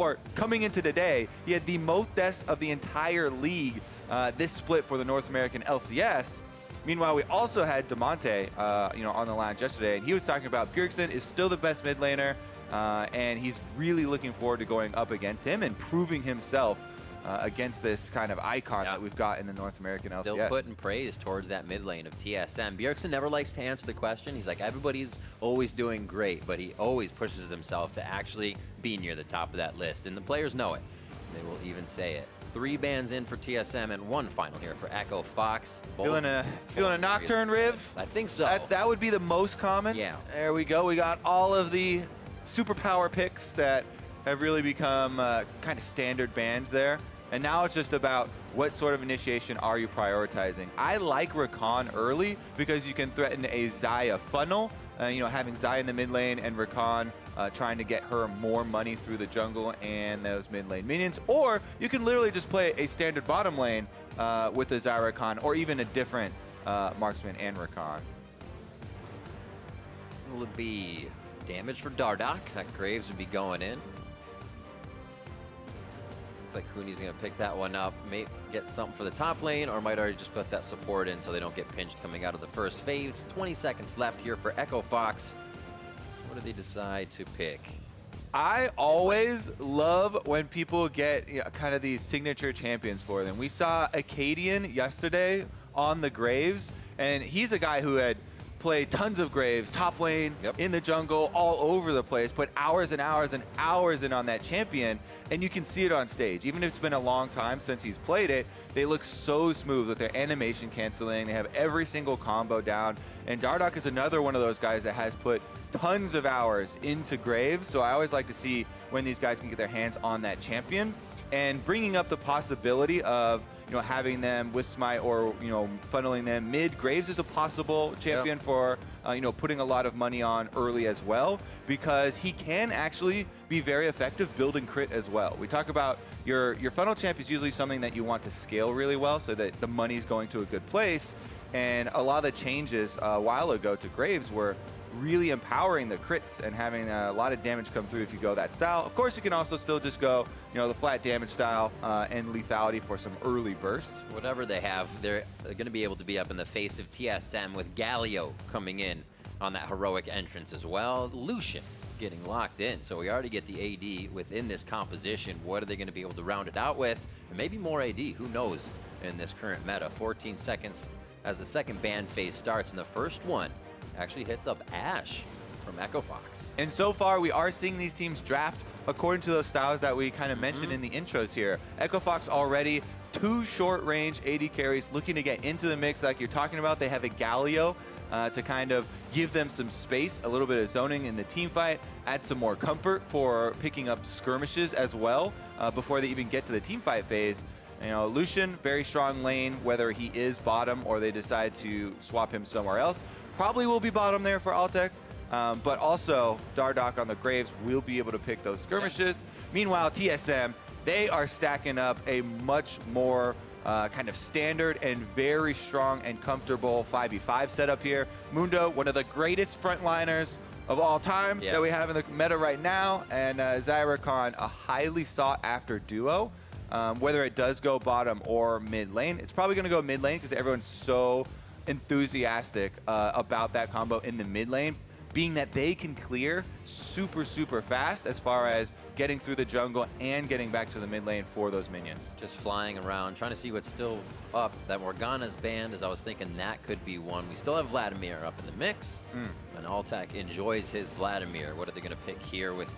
or coming into today, he had the most deaths of the entire league this split for the North American LCS. Meanwhile, we also had Demonte, on the lounge yesterday, and he was talking about Bjergsen is still the best mid laner, and he's really looking forward to going up against him and proving himself against this kind of icon that we've got in the North American LCS. Still putting praise towards that mid lane of TSM. Bjergsen never likes to answer the question. He's like, everybody's always doing great, but he always pushes himself to actually be near the top of that list, and the players know it. They will even say it. 3 bans in for TSM and 1 final here for Echo Fox. Feeling a Nocturne Riv? I think so. That would be the most common. Yeah. There we go. We got all of the superpower picks that have really become kind of standard bans there. And now it's just about what sort of initiation are you prioritizing. I like Rakan early because you can threaten a Xayah funnel, having Xayah in the mid lane and Rakan trying to get her more money through the jungle and those mid lane minions. Or you can literally just play a standard bottom lane with the Xayah Rakan, or even a different marksman and Rakan. Will it be damage for Dardoch? That Graves would be going in. Looks like Huni's going to pick that one up, may get something for the top lane, or might already just put that support in so they don't get pinched coming out of the first phase. 20 seconds left here for Echo Fox. What do they decide to pick? I always love when people get kind of these signature champions for them. We saw Acadian yesterday on the Graves, and he's a guy who had played tons of Graves, top lane, in the jungle, all over the place, put hours and hours and hours in on that champion, and you can see it on stage. Even if it's been a long time since he's played it, they look so smooth with their animation canceling. They have every single combo down, and Dardoch is another one of those guys that has put tons of hours into Graves, so I always like to see when these guys can get their hands on that champion, and bringing up the possibility of having them with Smite or, funneling them mid. Graves is a possible champion for, putting a lot of money on early as well, because he can actually be very effective building crit as well. We talk about your funnel champ is usually something that you want to scale really well so that the money's going to a good place. And a lot of the changes a while ago to Graves were really empowering the crits and having a lot of damage come through if you go that style. Of course, you can also still just go, the flat damage style and lethality for some early bursts. Whatever they have, they're going to be able to be up in the face of TSM with Galio coming in on that heroic entrance as well. Lucian getting locked in, so we already get the AD within this composition. What are they going to be able to round it out with? And maybe more AD, who knows, in this current meta. 14 seconds as the second ban phase starts, and the first one actually hits up Ashe from Echo Fox. And so far, we are seeing these teams draft according to those styles that we kind of mentioned in the intros here. Echo Fox already 2 short-range AD carries looking to get into the mix like you're talking about. They have a Galio to kind of give them some space, a little bit of zoning in the team fight, add some more comfort for picking up skirmishes as well before they even get to the team fight phase. Lucian, very strong lane, whether he is bottom or they decide to swap him somewhere else. Probably will be bottom there for Altec, but also Dardoch on the Graves will be able to pick those skirmishes. Meanwhile, TSM, they are stacking up a much more kind of standard and very strong and comfortable 5v5 setup here. Mundo, one of the greatest frontliners of all time that we have in the meta right now, and Xayah Rakan, a highly sought after duo. Whether it does go bottom or mid lane, it's probably going to go mid lane because everyone's so enthusiastic about that combo in the mid lane, being that they can clear super fast as far as getting through the jungle and getting back to the mid lane for those minions. Just flying around, trying to see what's still up. That Morgana's banned, as I was thinking that could be one. We still have Vladimir up in the mix, and Altec enjoys his Vladimir. What are they going to pick here with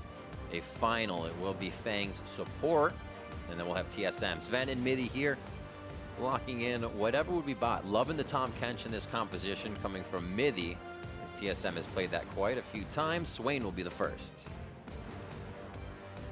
a final? It will be Fang's support, and then we'll have TSM. Sven and Midi here, locking in whatever would be bot. Loving the Tom Kench in this composition coming from Midi, as TSM has played that quite a few times. Swain will be the first.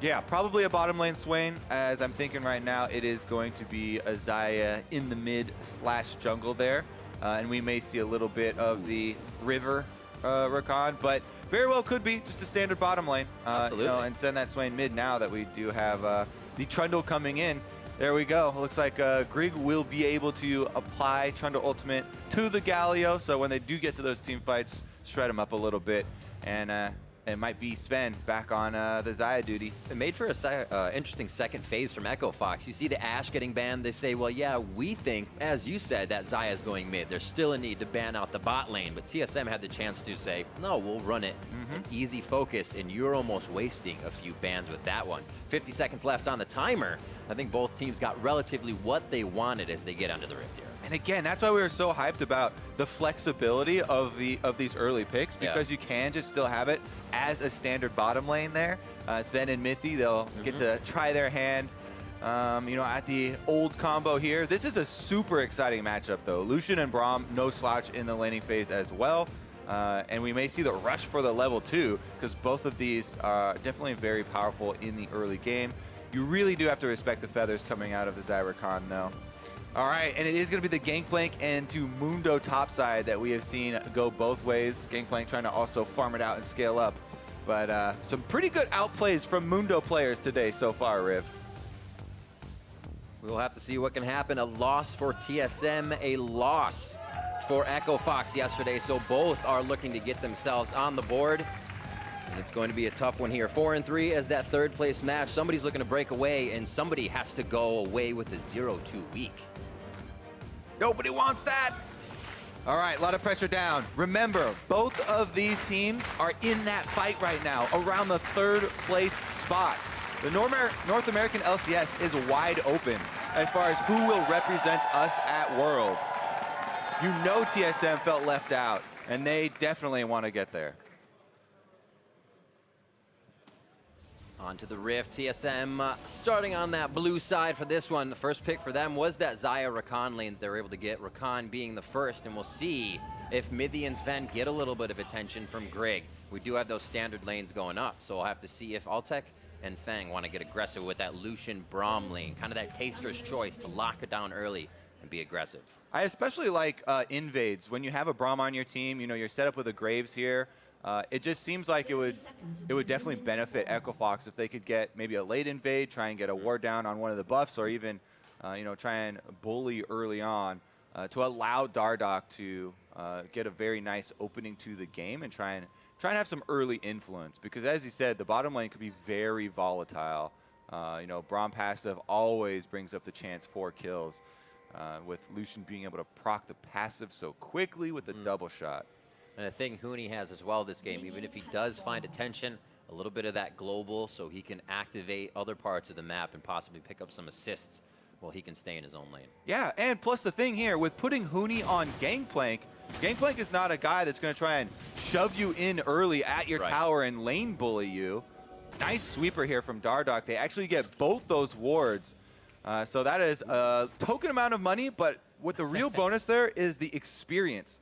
Yeah, probably a bottom lane Swain. As I'm thinking right now, it is going to be a Xayah in the mid/jungle there. And we may see a little bit of the river Rakan, but very well could be just a standard bottom lane. And send that Swain mid now that we do have the Trundle coming in. There we go. Looks like Grig will be able to apply Trundle Ultimate to the Galio, so when they do get to those team fights, shred them up a little bit and it might be Sven back on the Xayah duty. It made for a interesting second phase from Echo Fox. You see the Ashe getting banned. They say, well, yeah, we think, as you said, that Xayah is going mid. There's still a need to ban out the bot lane. But TSM had the chance to say, no, we'll run it. An easy focus, and you're almost wasting a few bans with that one. 50 seconds left on the timer. I think both teams got relatively what they wanted as they get under the rift here. And again, that's why we were so hyped about the flexibility of these early picks, because you can just still have it as a standard bottom lane there. Sven and Mithy, they'll get to try their hand, you know, at the old combo here. This is a super exciting matchup, though. Lucian and Braum, no slouch in the laning phase as well. And we may see the rush for the level 2, because both of these are definitely very powerful in the early game. You really do have to respect the feathers coming out of the Xayah Rakan, though. All right, and it is going to be the Gangplank and to Mundo topside that we have seen go both ways. Gangplank trying to also farm it out and scale up. But some pretty good outplays from Mundo players today so far, Riv. We'll have to see what can happen. A loss for TSM, a loss for Echo Fox yesterday. So both are looking to get themselves on the board. And it's going to be a tough one here. 4-3 as that third place match. Somebody's looking to break away, and somebody has to go away with a 0-2 week. Nobody wants that. All right, a lot of pressure down. Remember, both of these teams are in that fight right now, around the third place spot. The North American LCS is wide open as far as who will represent us at Worlds. You know TSM felt left out, and they definitely want to get there. Onto the Rift, TSM starting on that blue side for this one. The first pick for them was that Xayah Rakan lane that they were able to get, Rakan being the first, and we'll see if Mithy and Sven get a little bit of attention from Greg. We do have those standard lanes going up, so we'll have to see if Altec and Fang want to get aggressive with that Lucian Braum lane, kind of that taster's choice to lock it down early and be aggressive. I especially like invades. When you have a Braum on your team, you know, you're set up with a Graves here. It just seems like it would definitely benefit Echo Fox if they could get maybe a late invade, try and get a ward down on one of the buffs, or even you know, try and bully early on to allow Dardoch to get a very nice opening to the game and try and have some early influence. Because as you said, the bottom lane could be very volatile. You know, Braum passive always brings up the chance for kills, with Lucian being able to proc the passive so quickly with the double shot. And a thing Huni has as well this game, even if he does find attention, a little bit of that global so he can activate other parts of the map and possibly pick up some assists while he can stay in his own lane. Yeah, and plus the thing here, with putting Huni on Gangplank, Gangplank is not a guy that's going to try and shove you in early at your tower and lane bully you. Nice sweeper here from Dardoch. They actually get both those wards. So that is a token amount of money, but what the real bonus there is the experience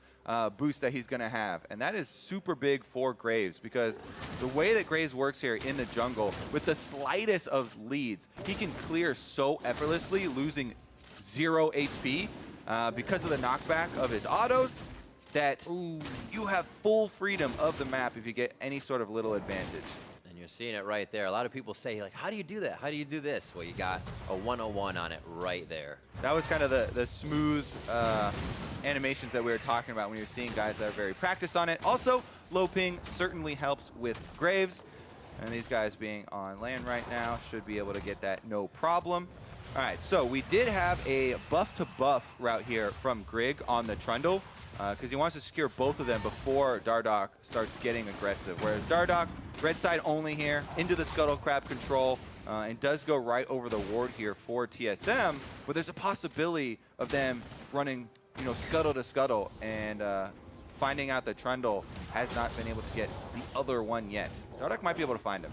boost that he's going to have. And that is super big for Graves, because the way that Graves works here in the jungle, with the slightest of leads, he can clear so effortlessly, losing 0 HP because of the knockback of his autos, that you have full freedom of the map if you get any sort of little advantage. And you're seeing it right there. A lot of people say, like, how do you do that? How do you do this? Well, you got a 101 on it right there. That was kind of the smooth animations that we were talking about when you're seeing guys that are very practiced on it. Also, low ping certainly helps with Graves. And these guys being on lane right now should be able to get that no problem. All right, so we did have a buff-to-buff route here from Grig on the Trundle, because he wants to secure both of them before Dardoch starts getting aggressive. Whereas Dardoch, red side only here, into the Scuttle Crab control, and does go right over the ward here for TSM, but there's a possibility of them running, you know, scuttle to scuttle, and finding out that Trundle has not been able to get the other one yet. Dardoch might be able to find him.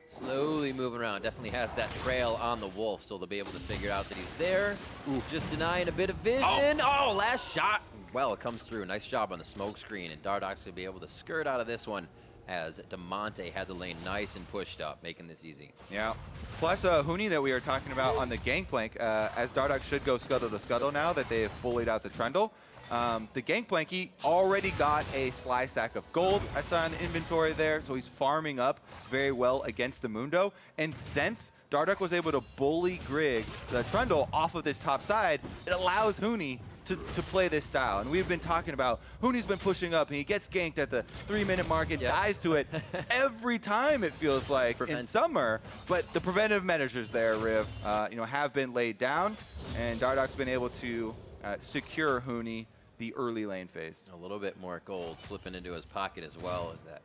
Slowly moving around, definitely has that trail on the wolf, so they'll be able to figure out that he's there. Ooh, just denying a bit of vision. Oh, last shot. Well, it comes through. Nice job on the smoke screen, and Dardoch's gonna be able to skirt out of this one as DeMonte had the lane nice and pushed up, making this easy. Yeah. Plus, Huni that we were talking about on the Gangplank, as Dardoch should go scuttle to scuttle now that they have bullied out the Trundle. The Gangplank, he already got a sly sack of gold, I saw in the inventory there, so he's farming up very well against the Mundo. And since Dardoch was able to bully Grig, the Trundle, off of this top side, it allows Huni to play this style. And we've been talking about Huni's been pushing up, and he gets ganked at the 3-minute mark and dies to it every time, it feels like, in summer. But the preventive measures there, Riv, have been laid down, and Dardoch's been able to secure Huni the early lane phase. A little bit more gold slipping into his pocket as well as that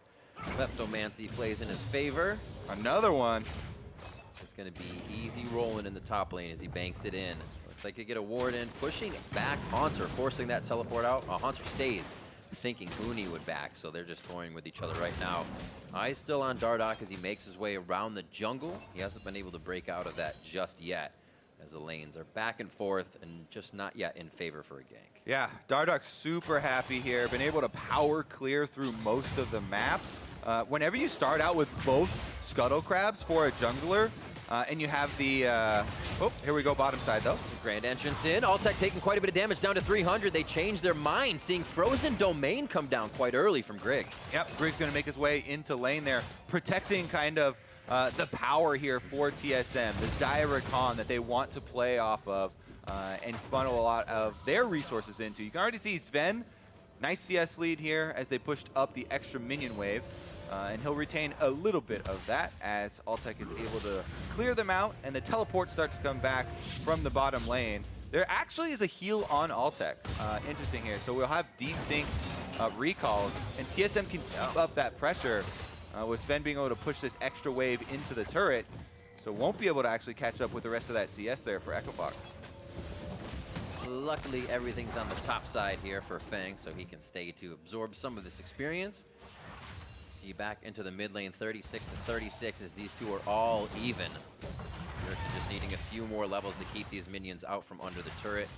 Kleptomancy plays in his favor. Another one. Just going to be easy rolling in the top lane as he banks it in. Looks like they get a ward in, pushing back Haunter, forcing that teleport out. Haunter stays, thinking Huni would back, so they're just toying with each other right now. Eyes still on Dardoch as he makes his way around the jungle. He hasn't been able to break out of that just yet, as the lanes are back and forth and just not yet in favor for a gank. Yeah, Dardoch's super happy here. Been able to power clear through most of the map. Whenever you start out with both Scuttle Crabs for a jungler, and you have the, oh, here we go, bottom side though. Grand entrance in. Alltech taking quite a bit of damage, down to 300. They changed their mind, seeing Frozen Domain come down quite early from Grig. Yep, Grig's gonna make his way into lane there, protecting kind of the power here for TSM, the Zyra Khan that they want to play off of and funnel a lot of their resources into. You can already see Sven, nice CS lead here as they pushed up the extra minion wave. And he'll retain a little bit of that as Alltech is able to clear them out, and the teleports start to come back from the bottom lane. There actually is a heal on Alltech. Interesting here. So we'll have distinct recalls, and TSM can keep up that pressure with Sven being able to push this extra wave into the turret. So won't be able to actually catch up with the rest of that CS there for Echo Fox. Luckily, everything's on the top side here for Fang, so he can stay to absorb some of this experience. See back into the mid lane, 36 to 36, as these two are all even. They're just needing a few more levels to keep these minions out from under the turret.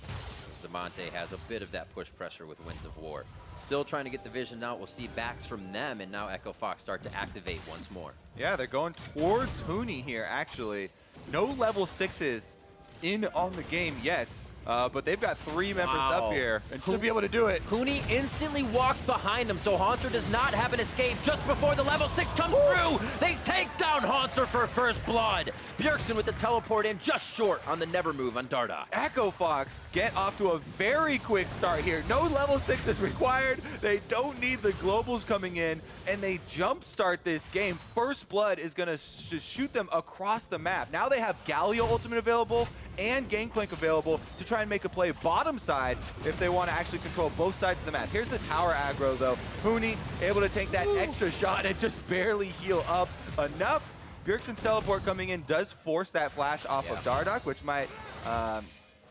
As Demonte has a bit of that push pressure with Winds of War. Still trying to get the vision out. We'll see backs from them, and now Echo Fox start to activate once more. Yeah, they're going towards Huni here, actually. No level 6s in on the game yet. But they've got 3 members up here and should be able to do it. Huni instantly walks behind him, so Haunter does not have an escape just before the level 6 comes through. They take down Haunter for first blood. Bjergsen with the teleport in just short on the never move on Dardoch. Echo Fox get off to a very quick start here. No level 6 is required. They don't need the globals coming in, and they jumpstart this game. First blood is going to just shoot them across the map. Now they have Galio ultimate available and Gangplank available to try and make a play bottom side if they want to actually control both sides of the map. Here's the tower aggro though. Huni able to take that extra shot and just barely heal up enough. Bjergsen's teleport coming in does force that flash off of Dardoch, which might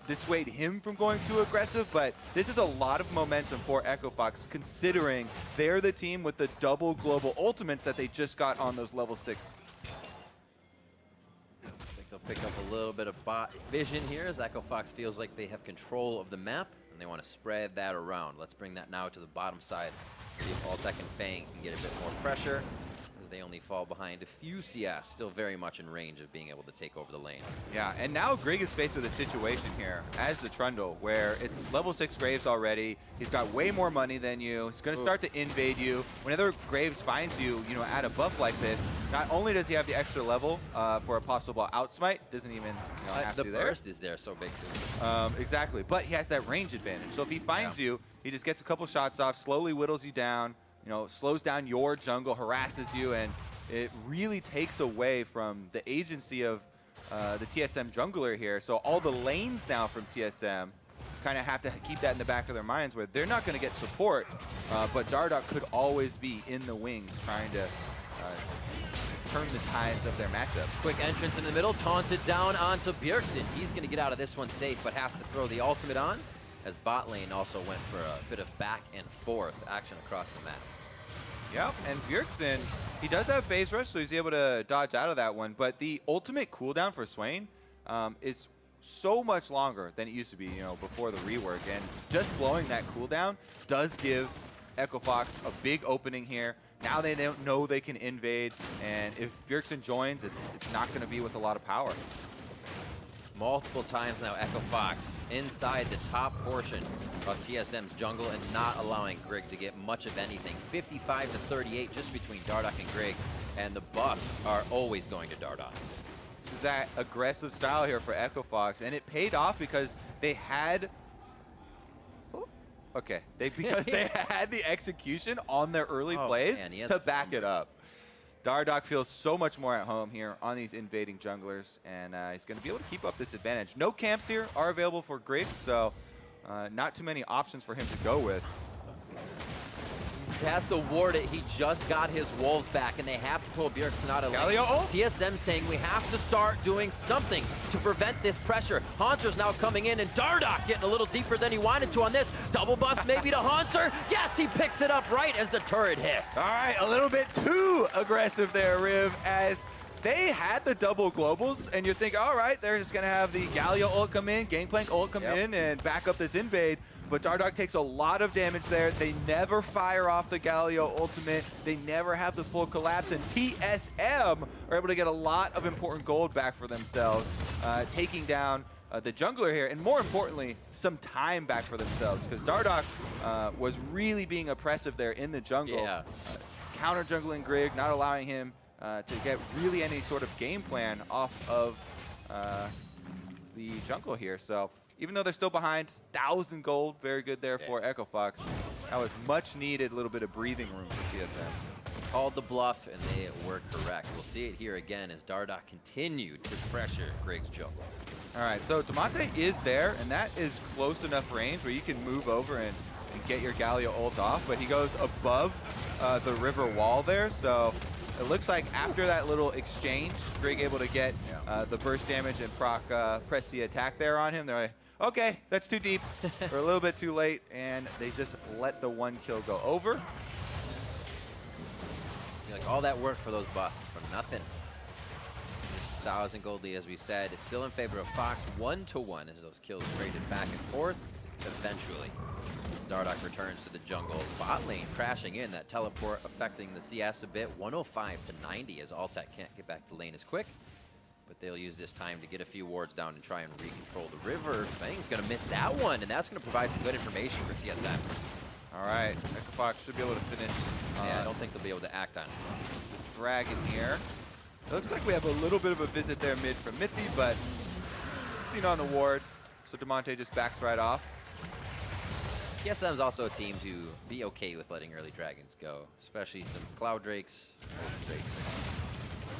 dissuade him from going too aggressive, but this is a lot of momentum for Echo Fox considering they're the team with the double global ultimates that they just got on those level 6. They'll pick up a little bit of bot vision here as Echo Fox feels like they have control of the map and they want to spread that around. Let's bring that now to the bottom side. See if Alltech and Fang can get a bit more pressure as they only fall behind a few CS, still very much in range of being able to take over the lane. Yeah, and now Grig is faced with a situation here as the Trundle where it's level 6 Graves already. He's got way more money than you. He's going to start to invade you. Whenever Graves finds you, at a buff like this, not only does he have the extra level for a possible outsmite, doesn't even have to do there. The burst is there so big too. Exactly, but he has that range advantage. So if he finds you, he just gets a couple shots off, slowly whittles you down, slows down your jungle, harasses you, and it really takes away from the agency of the TSM jungler here. So all the lanes now from TSM kind of have to keep that in the back of their minds where they're not going to get support, but Dardoch could always be in the wings trying to turn the tides of their matchup. Quick entrance in the middle, taunted down onto Bjergsen. He's going to get out of this one safe, but has to throw the ultimate on, as bot lane also went for a bit of back and forth action across the map. Yep, and Bjergsen, he does have phase rush, so he's able to dodge out of that one, but the ultimate cooldown for Swain is so much longer than it used to be, before the rework, and just blowing that cooldown does give Echo Fox a big opening here. Now they don't know they can invade, and if Bjergsen joins, it's not going to be with a lot of power. Multiple times now, Echo Fox inside the top portion of TSM's jungle and not allowing Grig to get much of anything. 55 to 38 just between Dardoch and Grig, and the buffs are always going to Dardoch. This is that aggressive style here for Echo Fox, and it paid off because they had Okay, because they had the execution on their early plays man, to back it up. Dardoch feels so much more at home here on these invading junglers, and he's going to be able to keep up this advantage. No camps here are available for Grig, so not too many options for him to go with. He has to ward it. He just got his wolves back, and they have to pull Bjergsen out of lane. TSM saying we have to start doing something to prevent this pressure. Haunter's now coming in, and Dardoch getting a little deeper than he wanted to on this. Double buffs maybe to Haunter. Yes, he picks it up right as the turret hits. All right, a little bit too aggressive there, Riv, as they had the double globals, and you're thinking, all right, they're just going to have the Galio ult come in, Gangplank ult come in, and back up this invade. But Dardoch takes a lot of damage there. They never fire off the Galio ultimate. They never have the full collapse. And TSM are able to get a lot of important gold back for themselves, taking down the jungler here. And more importantly, some time back for themselves. Because Dardoch was really being oppressive there in the jungle. Counter jungling Grig, not allowing him to get really any sort of game plan off of the jungle here. So even though they're still behind, 1,000 gold, very good there for Echo Fox. That was much needed, a little bit of breathing room for TSM. Called the bluff, and they were correct. We'll see it here again as Dardoch continued to pressure Grig's jungle. All right, so Damonte is there, and that is close enough range where you can move over and get your Galio ult off, but he goes above the river wall there, so it looks like after that little exchange, Grig able to get the burst damage and press the attack there on him. They're like, okay, that's too deep. We're a little bit too late, and they just let the one kill go over. Like all that work for those buffs for nothing. Just 1,000 gold lead, as we said. It's still in favor of Fox, 1-1 as those kills traded back and forth. Eventually, Dardoch returns to the jungle. Bot lane crashing in, that teleport affecting the CS a bit. 105 to 90 as Altec can't get back to lane as quick. But they'll use this time to get a few wards down and try and re-control the river. Fang's going to miss that one, and that's going to provide some good information for TSM. All right, Echo Fox should be able to finish. Yeah, I don't think they'll be able to act on it. Dragon here. It looks like we have a little bit of a visit there mid from Mithy, but seen on the ward, so Damonte just backs right off. TSM is also a team to be okay with letting early dragons go, especially some Cloud Drakes, Ocean Drakes.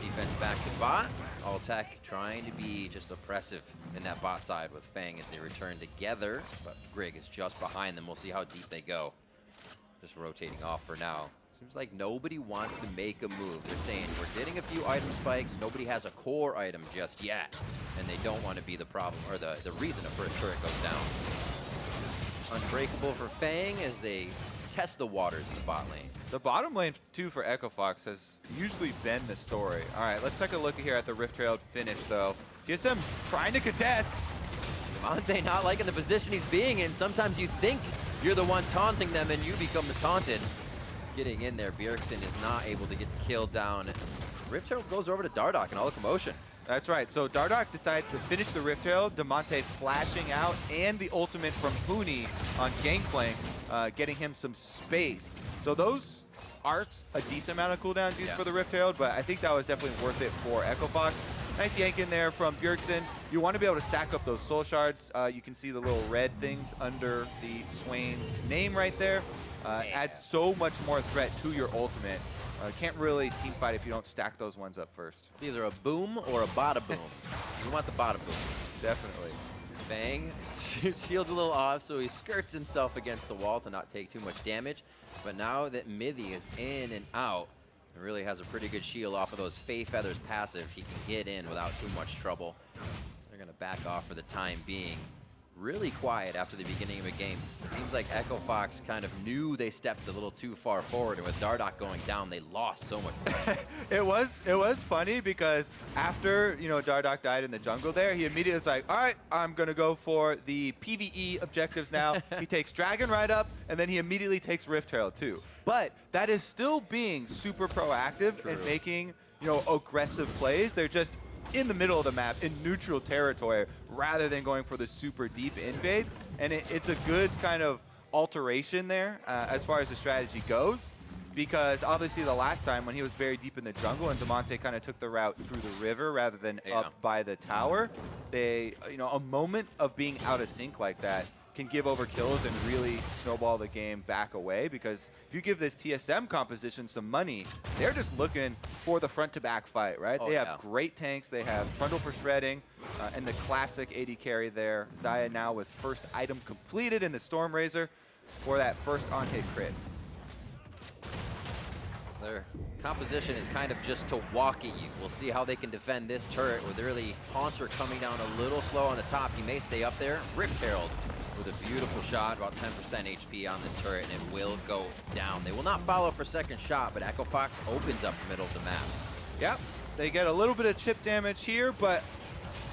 Defense back to bot. Altec trying to be just oppressive in that bot side with Fang as they return together, but Grig is just behind them. We'll see how deep they go. Just rotating off for now. Seems like nobody wants to make a move. They're saying we're getting a few item spikes. Nobody has a core item just yet, and they don't want to be the problem or the reason a first turret goes down. Unbreakable for Fang as they test the waters in the bot lane. The bottom lane, too, for Echo Fox has usually been the story. All right, let's take a look here at the Rift Trail finish, though. TSM trying to contest. Damonte not liking the position he's being in. Sometimes you think you're the one taunting them, and you become the taunted. Getting in there, Bjergsen is not able to get the kill down. Rift Trail goes over to Dardoch and all the commotion. That's right. So Dardoch decides to finish the Rift Trail. Damonte flashing out, and the ultimate from Huni on Gangplank, getting him some space. So those are a decent amount of cooldowns used for the Rift Trail, but I think that was definitely worth it for Echo Fox. Nice yank in there from Bjergsen. You want to be able to stack up those soul shards. You can see the little red things under the Swain's name right there. Adds so much more threat to your ultimate. Can't really team fight if you don't stack those ones up first. It's either a boom or a bada boom. You want the bada boom. Definitely. Fang shields a little off, so he skirts himself against the wall to not take too much damage. But now that Mithy is in and out, and really has a pretty good shield off of those Fae Feathers passive, he can get in without too much trouble. They're going to back off for the time being. Really quiet after the beginning of a game. It seems like Echo Fox kind of knew they stepped a little too far forward, and with Dardoch going down, they lost so much more. It was funny because after, you know, Dardoch died in the jungle there, he immediately was like, all right, I'm going to go for the PvE objectives now. He takes Dragon right up, and then he immediately takes Rift Herald too. But that is still being super proactive and making, you know, aggressive plays. They're just in the middle of the map in neutral territory rather than going for the super deep invade, and it's a good kind of alteration there as far as the strategy goes, because obviously the last time when he was very deep in the jungle and Damonte kind of took the route through the river rather than up by the tower, they, you know, a moment of being out of sync like that can give over kills and really snowball the game back away, because if you give this TSM composition some money, they're just looking for the front-to-back fight, right? They have great tanks. They have Trundle for shredding and the classic AD carry there. Xayah now with first item completed in the Storm Razor for that first on-hit crit. Their composition is kind of just to walk at you. We'll see how they can defend this turret with really Haunter coming down a little slow on the top. He may stay up there. Rift Herald with a beautiful shot, about 10% HP on this turret, and it will go down. They will not follow for second shot, but Echo Fox opens up the middle of the map. Yep, they get a little bit of chip damage here, but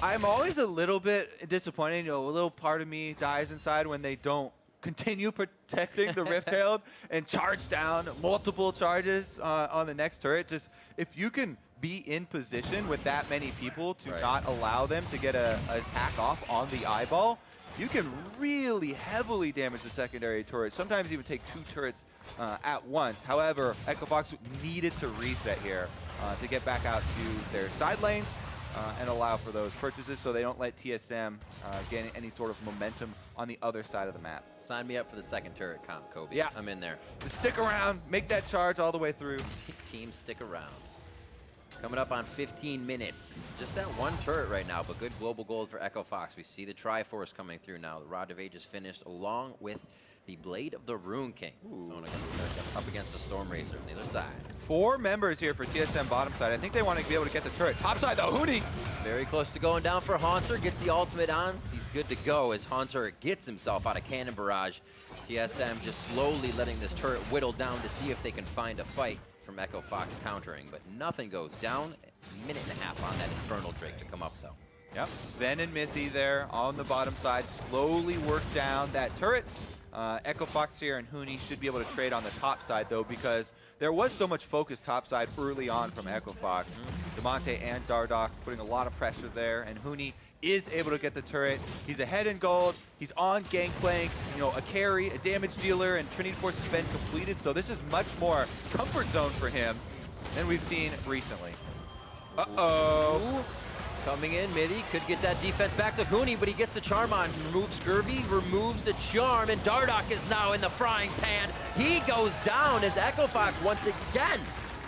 I'm always a little bit disappointed. You know, a little part of me dies inside when they don't continue protecting the Rift Herald and charge down multiple charges on the next turret. Just if you can be in position with that many people to not allow them to get a attack off on the eyeball, you can really heavily damage the secondary turret, sometimes even take 2 turrets at once. However, Echo Fox needed to reset here to get back out to their side lanes and allow for those purchases so they don't let TSM gain any sort of momentum on the other side of the map. Sign me up for the second turret comp, Kobe. Yeah. I'm in there. Just stick around, make that charge all the way through. Team stick around. Coming up on 15 minutes. Just that one turret right now, but good global gold for Echo Fox. We see the Triforce coming through now. The Rod of Ages finished along with the Blade of the Rune King. Someone up against the Storm Razor on the other side. 4 members here for TSM bottom side. I think they want to be able to get the turret. Top side though, Huni! Very close to going down for Haunter. Gets the ultimate on. He's good to go as Haunter gets himself out of Cannon Barrage. TSM just slowly letting this turret whittle down to see if they can find a fight from Echo Fox countering, but nothing goes down. A minute and a half on that Infernal Drake to come up though. Yep, Sven and Mithy there on the bottom side, slowly work down that turret. Echo Fox here and Huni should be able to trade on the top side though, because there was so much focus top side early on from Echo Fox. Demonte and Dardoch putting a lot of pressure there, and Huni is able to get the turret. He's ahead in gold. He's on Gangplank, you know, a carry, a damage dealer, and Trinity Force has been completed, so this is much more comfort zone for him than we've seen recently. Uh-oh. Coming in, Mithy could get that defense back to Huni, but he gets the charm on. Removes Scurvy, removes the charm, and Dardoch is now in the frying pan. He goes down as Echo Fox once again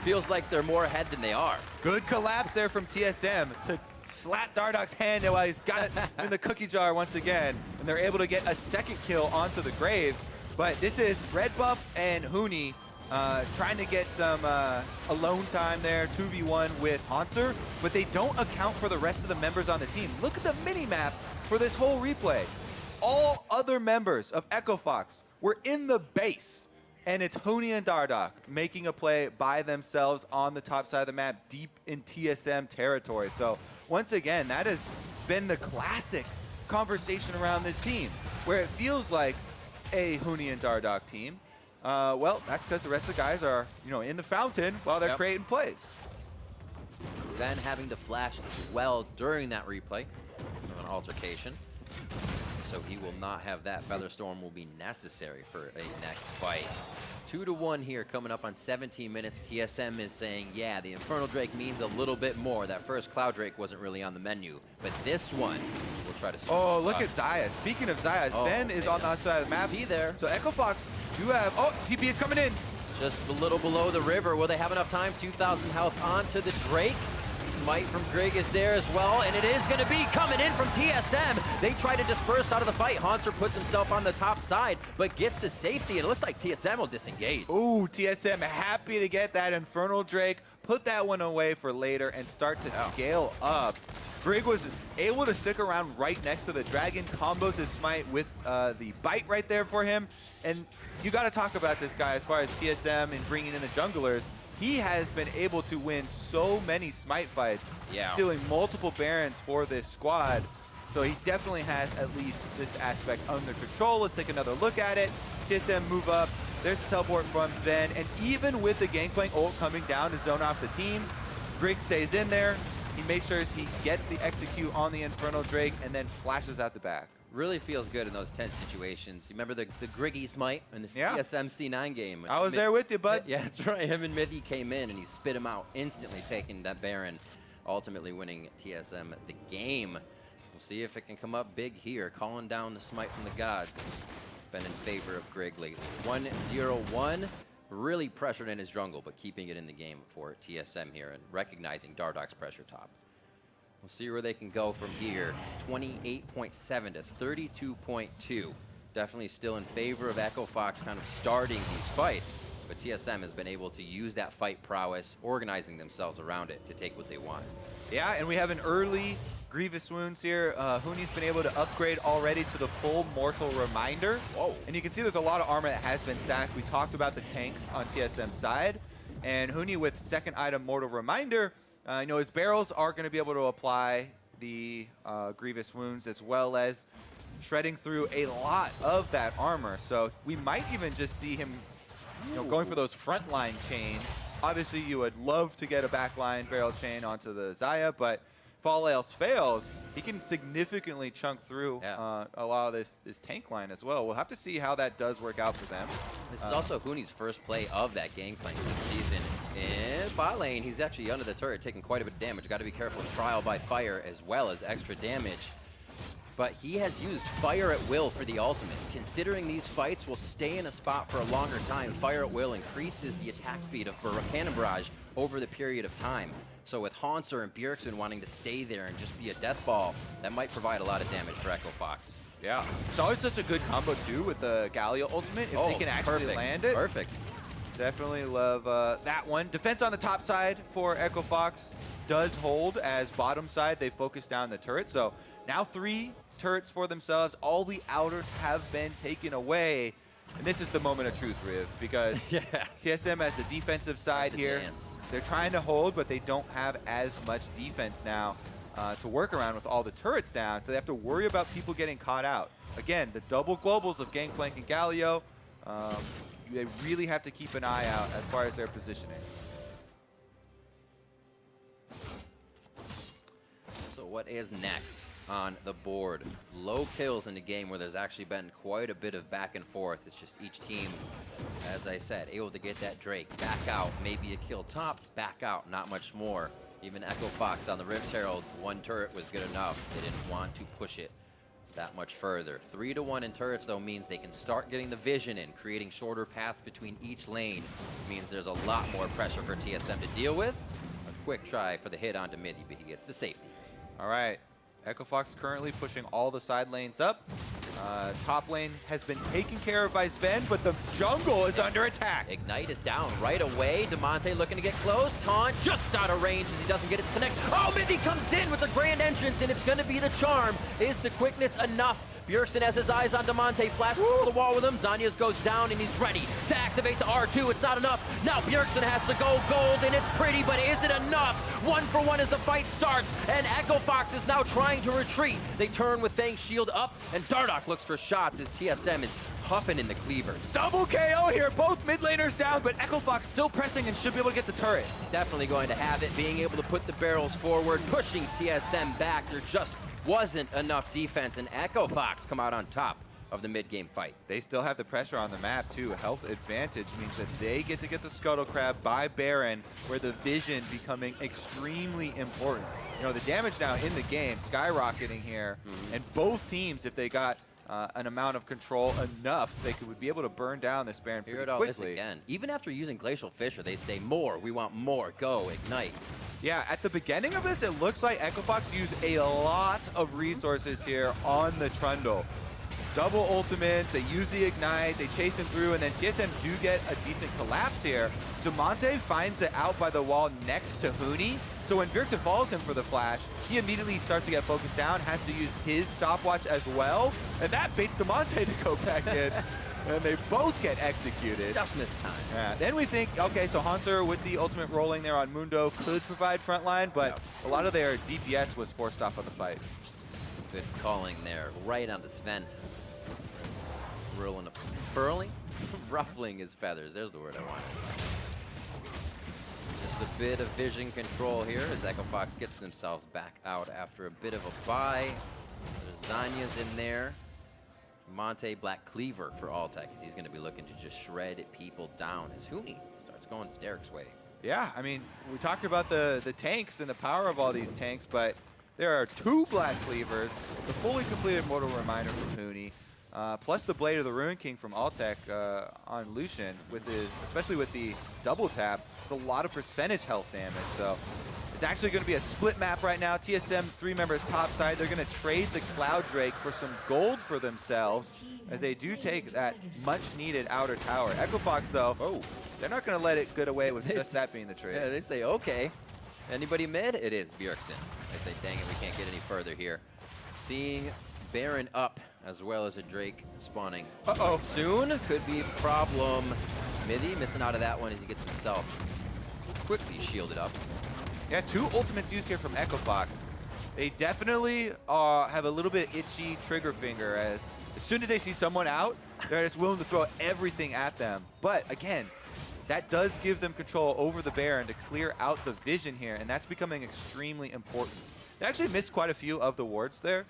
feels like they're more ahead than they are. Good collapse there from TSM to slap Dardoch's hand while he's got it in the cookie jar once again, and they're able to get a second kill onto the Graves. But this is Red Buff and Huni trying to get some alone time there, 2v1 with Haunter, but they don't account for the rest of the members on the team. Look at the mini-map for this whole replay. All other members of Echo Fox were in the base, and it's Huni and Dardoch making a play by themselves on the top side of the map, deep in TSM territory. So once again, that has been the classic conversation around this team, where it feels like a Huni and Dardoch team. Well, that's because the rest of the guys are, you know, in the fountain while they're creating plays. Sven having to flash as well during that replay of an altercation. So he will not have that. Featherstorm will be necessary for a next fight. 2-1 here coming up on 17 minutes. TSM is saying, yeah, the Infernal Drake means a little bit more. That first Cloud Drake wasn't really on the menu, but this one will try to... Oh, look at Xayah. Speaking of Xayah, Ben is on the outside of the map. He there. So Echo Fox do have... Oh, TP is coming in. Just a little below the river. Will they have enough time? 2,000 health onto the Drake. Smite from Grig is there as well, and it is going to be coming in from TSM. They try to disperse out of the fight. Haunter puts himself on the top side, but gets the safety, and it looks like TSM will disengage. Ooh, TSM happy to get that Infernal Drake, put that one away for later, and start to scale up. Grig was able to stick around right next to the dragon, combos his Smite with the bite right there for him, and you got to talk about this guy as far as TSM and bringing in the junglers. He has been able to win so many Smite fights, stealing multiple Barons for this squad. So he definitely has at least this aspect under control. Let's take another look at it. TSM move up. There's the teleport from Sven. And even with the Gangplank ult coming down to zone off the team, Grig stays in there. He makes sure he gets the execute on the Infernal Drake and then flashes out the back. Really feels good in those tense situations. You remember the Griggy Smite in the TSM C9 game? I was there with you, bud. Yeah, that's right. Him and Mithy came in and he spit him out, instantly taking that Baron, ultimately winning TSM the game. We'll see if it can come up big here. Calling down the smite from the gods. Been in favor of Greg lately. 1-0-1. Really pressured in his jungle, but keeping it in the game for TSM here and recognizing Dardoch's pressure top. We'll see where they can go from here. 28.7 to 32.2. Definitely still in favor of Echo Fox kind of starting these fights, but TSM has been able to use that fight prowess, organizing themselves around it to take what they want. Yeah, and we have an early Grievous Wounds here. Huni's been able to upgrade already to the full Mortal Reminder. Whoa. And you can see there's a lot of armor that has been stacked. We talked about the tanks on TSM's side. And Huni with second item Mortal Reminder, you know, his barrels are going to be able to apply the Grievous Wounds as well as shredding through a lot of that armor. So we might even just see him, you know, going for those frontline chains. Obviously, you would love to get a backline barrel chain onto the Xayah, but if all else fails, he can significantly chunk through a lot of this tank line as well. We'll have to see how that does work out for them. This is also Huni's first play of that gangplank this season. In bot lane, he's actually under the turret, taking quite a bit of damage. Got to be careful of trial by fire as well as extra damage. But he has used Fire at Will for the ultimate. Considering these fights will stay in a spot for a longer time, Fire at Will increases the attack speed of Cannon Barrage over the period of time. So with Haunter and Bjergsen wanting to stay there and just be a death ball, that might provide a lot of damage for Echo Fox. Yeah, it's always such a good combo too with the Galio ultimate if they can actually land it. Perfect. Definitely love that one. Defense on the top side for Echo Fox does hold as bottom side they focus down the turret. So now 3 turrets for themselves. All the outers have been taken away. And this is the moment of truth, Riv, because TSM has the defensive side here. They're trying to hold, but they don't have as much defense now to work around with all the turrets down. So they have to worry about people getting caught out. Again, the double globals of Gangplank and Galio, they really have to keep an eye out as far as their positioning. So what is next on the board? Low kills in a game where there's actually been quite a bit of back and forth. It's just each team, as I said, able to get that Drake, back out, maybe a kill top, back out, not much more. Even Echo Fox on the Rift Herald, 1 turret was good enough. They didn't want to push it that much further. 3-1 in turrets, though, means they can start getting the vision in, creating shorter paths between each lane. It means there's a lot more pressure for TSM to deal with. A quick try for the hit onto mid, but he gets the safety. All right. Echo Fox currently pushing all the side lanes up. Top lane has been taken care of by Sven, but the jungle is under attack. Ignite is down right away. Damonte looking to get close. Taunt just out of range as he doesn't get it to connect. Oh, Mithy comes in with a grand entrance, and it's going to be the charm. Is the quickness enough? Bjergsen has his eyes on Damonte. Flash over the wall with him. Zanyas goes down, and he's ready to activate the R2. It's not enough. Now Bjergsen has to go gold, and it's pretty, but is it enough? 1-for-1 as the fight starts, and Echo Fox is now trying to retreat. They turn with Fang's shield up, and Dardoch looks for shots as TSM is huffing in the cleavers. Double KO here, both mid laners down, but Echo Fox still pressing and should be able to get the turret. Definitely going to have it, being able to put the barrels forward, pushing TSM back. There just wasn't enough defense, and Echo Fox come out on top of the mid-game fight. They still have the pressure on the map too. Health advantage means that they get to get the Scuttle Crab by Baron, where the vision becoming extremely important. You know, the damage now in the game skyrocketing here, and both teams, if they got an amount of control enough, they would be able to burn down this Baron pretty quickly. Again. Even after using Glacial Fissure, they say more. We want more. Go, Ignite. Yeah, at the beginning of this, it looks like Echo Fox used a lot of resources here on the Trundle. Double ultimates, they use the Ignite, they chase him through, and then TSM do get a decent collapse here. Damonte finds it out by the wall next to Huni, so when Bjergsen follows him for the flash, he immediately starts to get focused down, has to use his stopwatch as well, and that baits Damonte to go back in. And they both get executed. Just missed time. Yeah. Then we think, okay, so Haunter with the ultimate rolling there on Mundo could provide frontline, but a lot of their DPS was forced off of the fight. Good calling there, right on the Sven. Rolling up, furling? Ruffling his feathers, there's the word I wanted. Just a bit of vision control here as Echo Fox gets themselves back out after a bit of a bye. There's Zanya's in there. Monte Black Cleaver for Altec, as he's going to be looking to just shred people down as Huni starts going Steric's way. Yeah, I mean, we talked about the tanks and the power of all these tanks, but There are 2 Black Cleavers, the fully completed Mortal Reminder from Huni, plus the Blade of the Ruin King from Altec on Lucian, especially with the double tap. It's a lot of percentage health damage, so it's actually going to be a split map right now. TSM 3 members top side. They're going to trade the Cloud Drake for some gold for themselves as they do take that much needed outer tower. Echo Fox, though, they're not going to let it get away with just that being the trade. Yeah, they say, okay. Anybody mid? It is Bjergsen. They say, dang it, we can't get any further here. Seeing Baron up as well as a Drake spawning soon could be a problem. Mithy missing out of that one as he gets himself quickly shielded up. Yeah, 2 ultimates used here from Echo Fox. They definitely have a little bit itchy trigger finger as soon as they see someone out, they're just willing to throw everything at them. But again, that does give them control over the Baron to clear out the vision here, and that's becoming extremely important. They actually missed quite a few of the wards there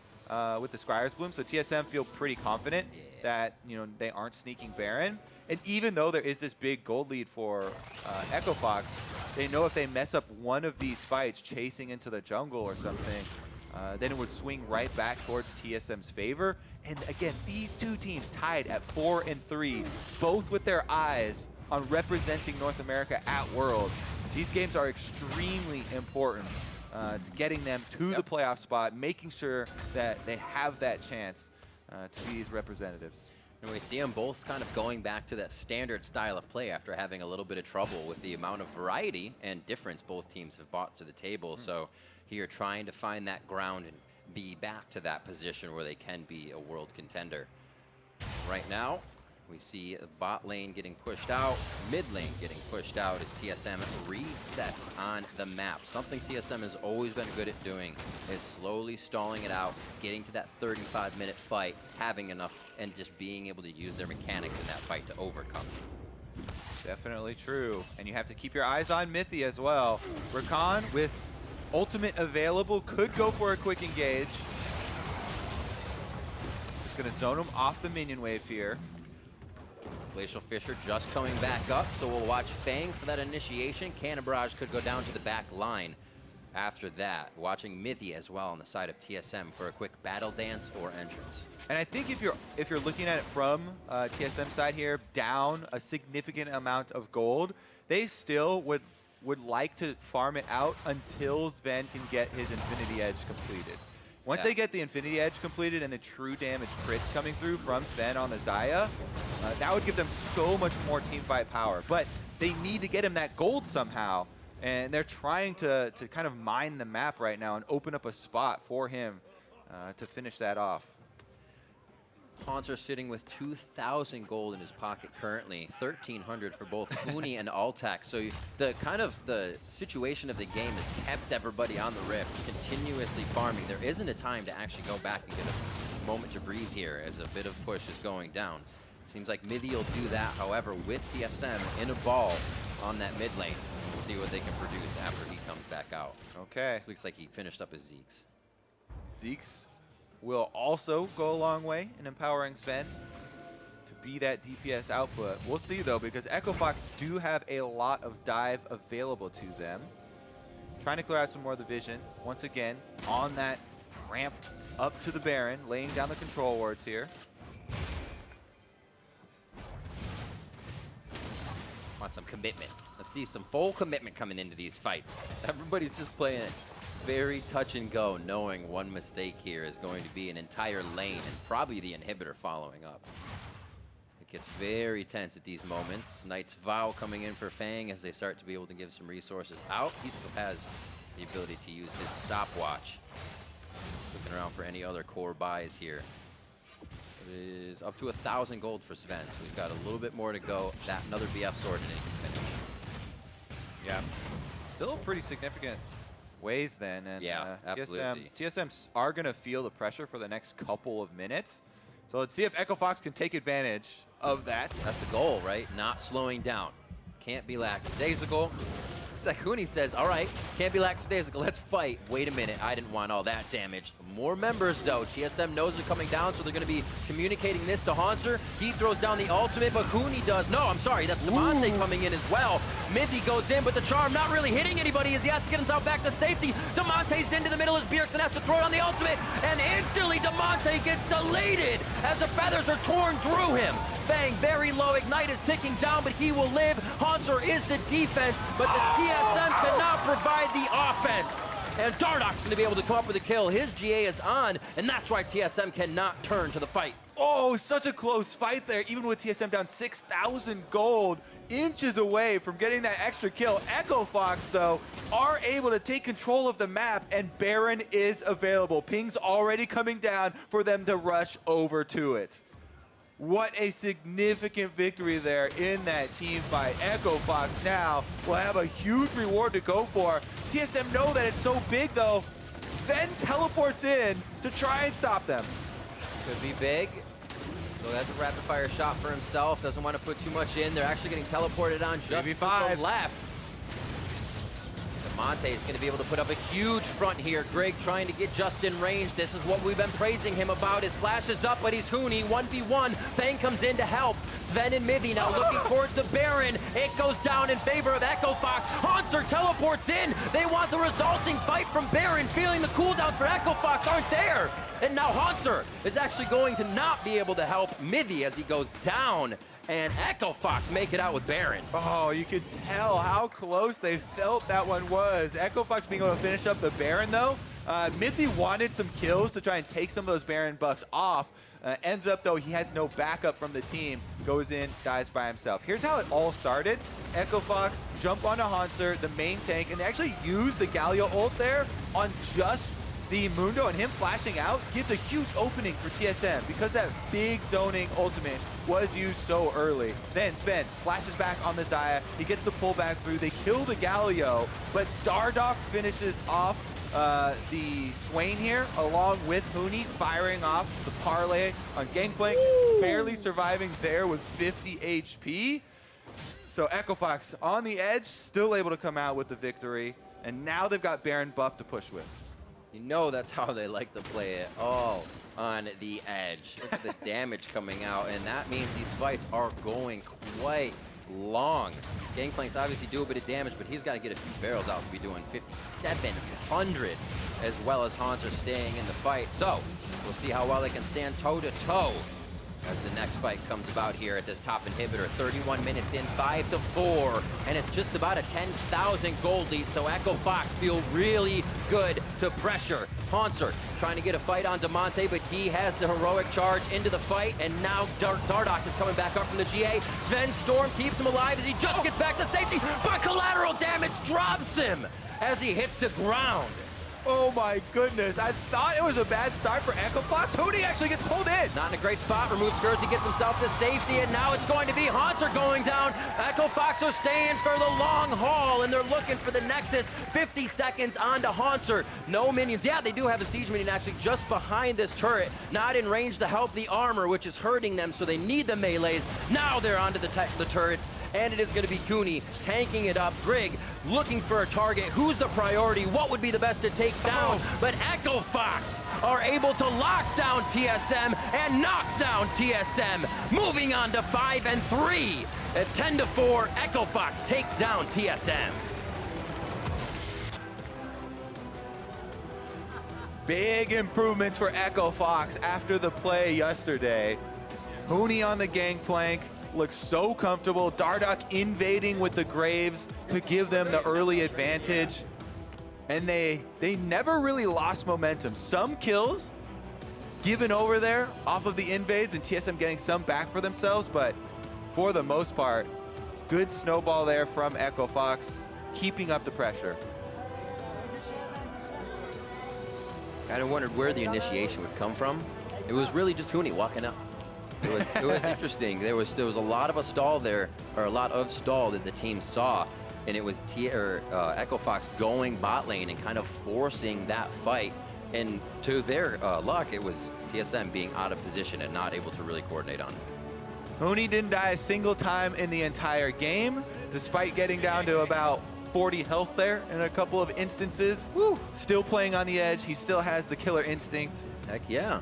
with the Scryer's Bloom, so TSM feel pretty confident that they aren't sneaking Baron. And even though there is this big gold lead for Echo Fox, they know if they mess up one of these fights chasing into the jungle or something, then it would swing right back towards TSM's favor. And again, these 2 teams tied at 4 and 3, both with their eyes on representing North America at Worlds. These games are extremely important to getting them to the playoff spot, making sure that they have that chance to be these representatives. And we see them both kind of going back to that standard style of play after having a little bit of trouble with the amount of variety and difference both teams have brought to the table. So here trying to find that ground and be back to that position where they can be a world contender. Right now, we see the bot lane getting pushed out, mid lane getting pushed out as TSM resets on the map. Something TSM has always been good at doing is slowly stalling it out, getting to that 35-minute fight, having enough, and just being able to use their mechanics in that fight to overcome it. Definitely true. And you have to keep your eyes on Mithy as well. Rakan with ultimate available could go for a quick engage. Just going to zone him off the minion wave here. Glacial Fissure just coming back up, so we'll watch Fang for that initiation. Cannon Barrage could go down to the back line after that. Watching Mithy as well on the side of TSM for a quick battle dance or entrance. And I think if you're looking at it from TSM side here, down a significant amount of gold, they still would like to farm it out until Sven can get his Infinity Edge completed. Once they get the Infinity Edge completed and the true damage crits coming through from Sven on the Xayah, that would give them so much more teamfight power. But they need to get him that gold somehow, and they're trying to kind of mine the map right now and open up a spot for him to finish that off. Haunter sitting with 2,000 gold in his pocket currently, 1,300 for both Huni and Altac. So the situation of the game has kept everybody on the rift, continuously farming. There isn't a time to actually go back and get a moment to breathe here as a bit of push is going down. Seems like Mithy will do that, however, with TSM in a ball on that mid lane. We'll see what they can produce after he comes back out. Okay. Looks like he finished up his Zeeks. Zeeks will also go a long way in empowering Sven to be that DPS output. We'll see, though, because Echo Fox do have a lot of dive available to them. Trying to clear out some more of the vision. Once again, on that ramp up to the Baron, laying down the control wards here. Want some commitment. Let's see some full commitment coming into these fights. Everybody's just playing it very touch and go, knowing one mistake here is going to be an entire lane and probably the inhibitor following up. It gets very tense at these moments. Knight's Vow coming in for Fang as they start to be able to give some resources out. He still has the ability to use his stopwatch. Looking around for any other core buys here. It is up to 1,000 gold for Sven, so he's got a little bit more to go. That another BF sword and he can finish. Yeah, still pretty significant ways then, and yeah, absolutely. TSM are going to feel the pressure for the next couple of minutes. So let's see if Echo Fox can take advantage of that. That's the goal, right? Not slowing down. Can't be lackadaisical. It's like Huni says, all right, can't be lackadaisical, let's fight. Wait a minute, I didn't want all that damage. More members though. TSM knows they're coming down, so they're gonna be communicating this to Hanser. He throws down the ultimate, but Huni does. No, I'm sorry, that's Damonte coming in as well. Mithy goes in, but the charm not really hitting anybody as he has to get himself back to safety. Damonte's into the middle as Bjergsen has to throw down the ultimate, and instantly Damonte gets deleted as the feathers are torn through him. Fang very low, Ignite is ticking down, but he will live. Hanser is the defense, but the TSM cannot provide the offense. And Dardoch's gonna be able to come up with a kill. His GA is on, and that's why TSM cannot turn to the fight. Oh, such a close fight there, even with TSM down 6,000 gold, inches away from getting that extra kill. Echo Fox, though, are able to take control of the map, and Baron is available. Ping's already coming down for them to rush over to it. What a significant victory there in that team fight. Echo Fox now will have a huge reward to go for. TSM know that it's so big, though. Sven teleports in to try and stop them. Could be big. So that's a rapid fire shot for himself. Doesn't want to put too much in. They're actually getting teleported on just to the left. Damonte is going to be able to put up a huge front here. Greg trying to get just in range. This is what we've been praising him about. His flash is up, but he's Huni. 1v1. Fang comes in to help. Sven and Mithy now looking towards the Baron. It goes down in favor of Echo Fox. Hanser teleports in. They want the resulting fight from Baron, feeling the cooldowns for Echo Fox aren't there. And now Hanser is actually going to not be able to help Mithy as he goes down. And Echo Fox make it out with Baron. Oh, you could tell how close they felt that one was. Echo Fox being able to finish up the Baron, though. Mithy wanted some kills to try and take some of those Baron buffs off. Ends up, though, he has no backup from the team. Goes in, dies by himself. Here's how it all started. Echo Fox jump onto Hanser, the main tank, and they actually use the Galio ult there on just the Mundo, and him flashing out gives a huge opening for TSM because that big zoning ultimate was used so early. Then Sven flashes back on the Xayah. He gets the pullback through. They kill the Galio, but Dardoch finishes off the Swain here, along with Huni firing off the parlay on Gangplank, barely surviving there with 50 HP. So Echo Fox on the edge, still able to come out with the victory, and now they've got Baron buff to push with. You know that's how they like to play it. Oh, on the edge. Look at the damage coming out, and that means these fights are going quite long. Gangplank's obviously do a bit of damage, but he's got to get a few barrels out to be doing 5,700, as well as Hanser staying in the fight. So we'll see how well they can stand toe-to-toe as the next fight comes about here at this top inhibitor. 31 minutes in, 5-4, and it's just about a 10,000 gold lead, so Echo Fox feel really good to pressure. Hanser trying to get a fight on Damonte, but he has the heroic charge into the fight, and now Dardoch is coming back up from the GA. Sven Storm keeps him alive as he just gets back to safety, but collateral damage drops him as he hits the ground. Oh my goodness, I thought it was a bad start for Echo Fox. Huni actually gets pulled in. Not in a great spot, removes Scourge, gets himself to safety, and now it's going to be Hanser going down. Echo Fox are staying for the long haul, and they're looking for the Nexus. 50 seconds onto Hanser. No minions. Yeah, they do have a siege minion actually just behind this turret, not in range to help the armor, which is hurting them, so they need the melees. Now they're onto the turrets, and it is going to be Kuni tanking it up. Grig looking for a target. Who's the priority? What would be the best to take down? But Echo Fox are able to lock down TSM and knock down TSM. Moving on to 5-3. At 10-4, Echo Fox take down TSM. Big improvements for Echo Fox after the play yesterday. Huni on the Gangplank. Looks so comfortable. Dardoch invading with the Graves to give them the early advantage. And they never really lost momentum. Some kills given over there off of the invades and TSM getting some back for themselves, but for the most part, good snowball there from Echo Fox, keeping up the pressure. Kind of wondered where the initiation would come from. It was really just Huni walking up. It was interesting. There was a lot of a stall there, or a lot of stall that the team saw, and it was Echo Fox going bot lane and kind of forcing that fight. And to their luck, it was TSM being out of position and not able to really coordinate on it. Huni didn't die a single time in the entire game, despite getting down to about 40 health there in a couple of instances. Woo. Still playing on the edge. He still has the killer instinct. Heck yeah.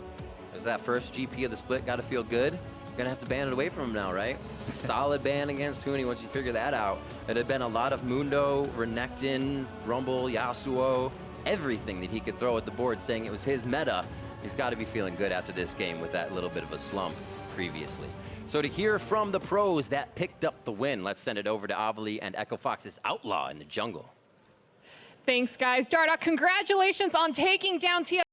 There's that first GP of the split. Got to feel good. Gonna have to ban it away from him now, right? It's a solid ban against Huni once you figure that out. It had been a lot of Mundo, Renekton, Rumble, Yasuo, everything that he could throw at the board saying it was his meta. He's got to be feeling good after this game with that little bit of a slump previously. So to hear from the pros that picked up the win, let's send it over to Avali and Echo Fox's Outlaw in the jungle. Thanks, guys. Dardoch, congratulations on taking down TSM.